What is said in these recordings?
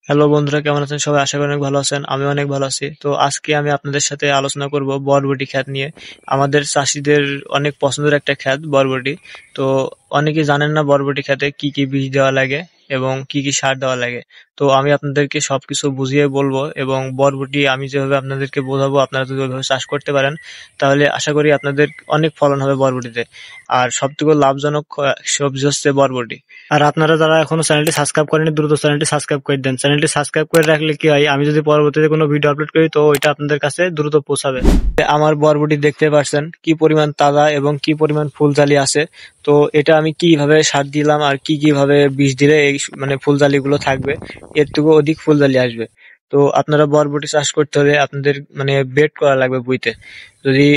Hello বন্ধুরা, কেমন আছেন সবাই? আশা করি অনেক ভালো আছেন। আমি অনেক ভালো আছি। তো আজকে আমি আপনাদের সাথে আলোচনা করব বরবটি ক্ষেত নিয়ে। আমাদের চাষীদের অনেক পছন্দের একটা ক্ষেত বরবটি। তো অনেকেই জানেন না বরবটি ক্ষেতে কি কি বীজ দেওয়া লাগে এবং কি কি সার দেওয়া লাগে। তো আমি আপনাদেরকে সবকিছু বুঝিয়ে বলবো এবং বরবটি আমি যেভাবে আপনাদেরকে বোঝাবো আপনারা যদি ওইভাবে চাষ করতে পারেন তাহলে আশা করি আপনাদের অনেক ফলন হবে বরবটিতে। আর সবথেকে লাভজনক সবজি হচ্ছে বরবটি। আর আপনারা যারা এখনো চ্যানেলটি সাবস্ক্রাইব করেনি দ্রুত চ্যানেলটি সাবস্ক্রাইব করে দেন। চ্যানেলটি সাবস্ক্রাইব করে রাখলে কি হয়, আমি যদি পরবর্তীতে কোনো ভিডিও আপলোড করি তো ওইটা আপনাদের কাছে দ্রুত পৌঁছাবে। আমার বরবটি দেখতে পাচ্ছেন কি পরিমাণ তাজা এবং কি পরিমাণ ফুলজালি আছে। তো এটা আমি কিভাবে সার দিলাম আর কিভাবে বীজ দিলে এই মানে ফুলজালিগুলো থাকবে, এর থেকেও অধিক ফুলজালি আসবে। তো আপনারা বরবটি চাষ করতে হলে আপনাদের মানে বেড করা লাগবে ভুঁইতে। যদি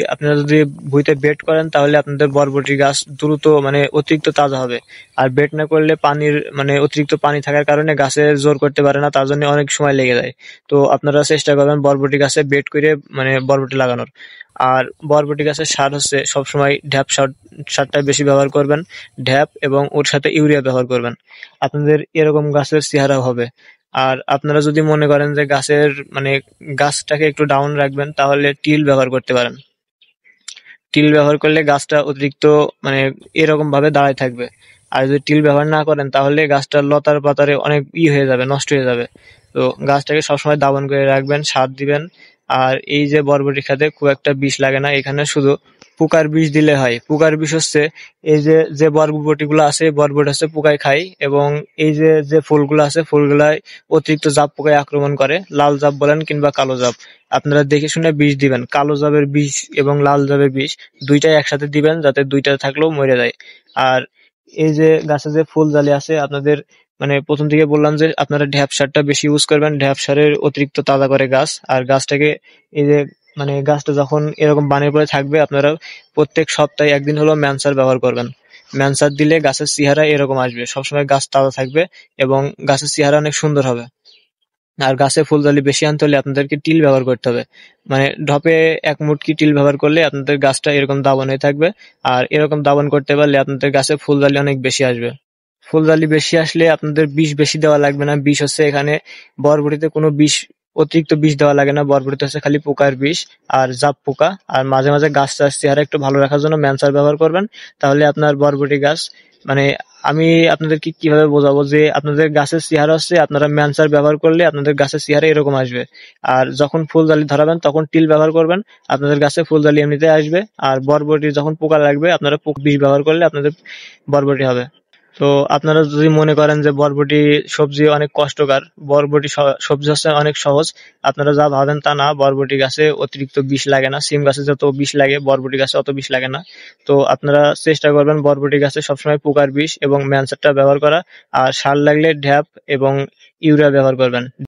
ভুঁইতে বেড করেন তাহলে আপনাদের বরবটি গাছ দ্রুত মানে অতিরিক্ত তাজা হবে। আর বেড না করলে পানির মানে অতিরিক্ত পানি থাকার কারণে গাছে জোর করতে পারে না, তার জন্য অনেক সময় লেগে যায়। তো আপনারা চেষ্টা করবেন বরবটি গাছে বেড করে মানে বরবটি লাগানোর। আর বরবটি গাছের সার হচ্ছে সবসময় ঢ্যাপ সারটা বেশি ব্যবহার করবেন। ঢ্যাপ এবং ওর সাথে ইউরিয়া ব্যবহার করবেন, আপনাদের এরকম গাছের চেহারা হবে। আর আপনারা যদি মনে করেন যে গাছের মানে গাছটাকে একটু ডাউন রাখবেন তাহলে টিল ব্যবহার করতে পারেন। টিল ব্যবহার করলে গাছটা অতিরিক্ত মানে এরকম ভাবে দাঁড়ায় থাকবে। আর যদি টিল ব্যবহার না করেন তাহলে গাছটা লতার পাতারে অনেক হয়ে যাবে, নষ্ট হয়ে যাবে। তো গাছটাকে সবসময় দাবান করে রাখবেন, সার দিবেন। আর এই যে বরবটি খেতে খুব একটা বিষ লাগে না, এখানে শুধু পোকার বিষ দিলে হয়। পোকার বিষ হচ্ছে এই যে যে বরবটি গুলো আছে, বরবটি হচ্ছে পোকায় খায় এবং এই যে যে ফুলগুলো আছে ফুলগুলাই অতিরিক্ত জাপ পোকায় আক্রমণ করে। লাল জাপ বলেন কিংবা কালো জাপ, আপনারা দেখে শুনে বিষ দিবেন। কালো জাবের বিষ এবং লাল জাবের বিষ দুইটাই একসাথে দিবেন যাতে দুইটা থাকলেও মরে যায়। আর এই যে গাছে যে ফুল জালি আছে আপনাদের মানে প্রথম থেকে বললাম যে আপনারা ঢ্যাপ সারটা বেশি ইউজ করবেন। ঢ্যাপ সারের অতিরিক্ত তাজা করে গাছ। আর গাছটাকে এই যে মানে গাছটা যখন এরকম বানের পরে থাকবে আপনারা প্রত্যেক সপ্তাহে একদিন হলো ম্যানসার ব্যবহার করবেন। ম্যানসার দিলে গাছের চেহারা এরকম আসবে, সবসময় গাছ তাজা থাকবে এবং গাছের চেহারা অনেক সুন্দর হবে। আর গাছে ফুলজালি বেশি আনতে হলে আপনাদেরকে টিল ব্যবহার করতে হবে। মানে ঢপে এক মুটকি টিল ব্যবহার করলে আপনাদের গাছটা এরকম দাবান হয়ে থাকবে। আর এরকম দাবান করতে পারলে আপনাদের গাছে ফুলজালি অনেক বেশি আসবে। ফুলজালি বেশি আসলে আপনাদের বিষ বেশি দেওয়া লাগবে না। বিষ হচ্ছে এখানে বরবটিতে কোনো বিষ অতিরিক্ত বিষ দেওয়া লাগে না। বরবটিতে হচ্ছে খালি পোকার বিষ আর জাপ পোকা। আর মাঝে মাঝে গাছটার চেহারা একটু ভালো রাখার জন্য ম্যানসার ব্যবহার করবেন। তাহলে আপনার বরবটি গাছ মানে আমি আপনাদেরকে কিভাবে বোঝাবো যে আপনাদের গাছের চেহারা হচ্ছে আপনারা ম্যানসার ব্যবহার করলে আপনাদের গাছের চেহারা এরকম আসবে। আর যখন ফুলজালি ধরাবেন তখন টিল ব্যবহার করবেন, আপনাদের গাছে ফুলজালি এমনিতে আসবে। আর বরবটি যখন পোকা লাগবে আপনারা বিষ ব্যবহার করলে আপনাদের বরবটি হবে। তো আপনারা যদি মনে করেন যে বরবটি সবজি অনেক কষ্টকর, বরবটি সবজি হচ্ছে অনেক সহজ, আপনারা যা ভাবেন তা না। বরবটি গাছে অতিরিক্ত বিষ লাগে না। সিম গাছে যত বিষ লাগে বরবটি গাছে অত বিষ লাগে না। তো আপনারা চেষ্টা করবেন বরবটি গাছে সবসময় পোকার বিষ এবং ম্যানসারটা ব্যবহার করা। আর সার লাগলে ঢ্যাপ এবং ইউরিয়া ব্যবহার করবেন।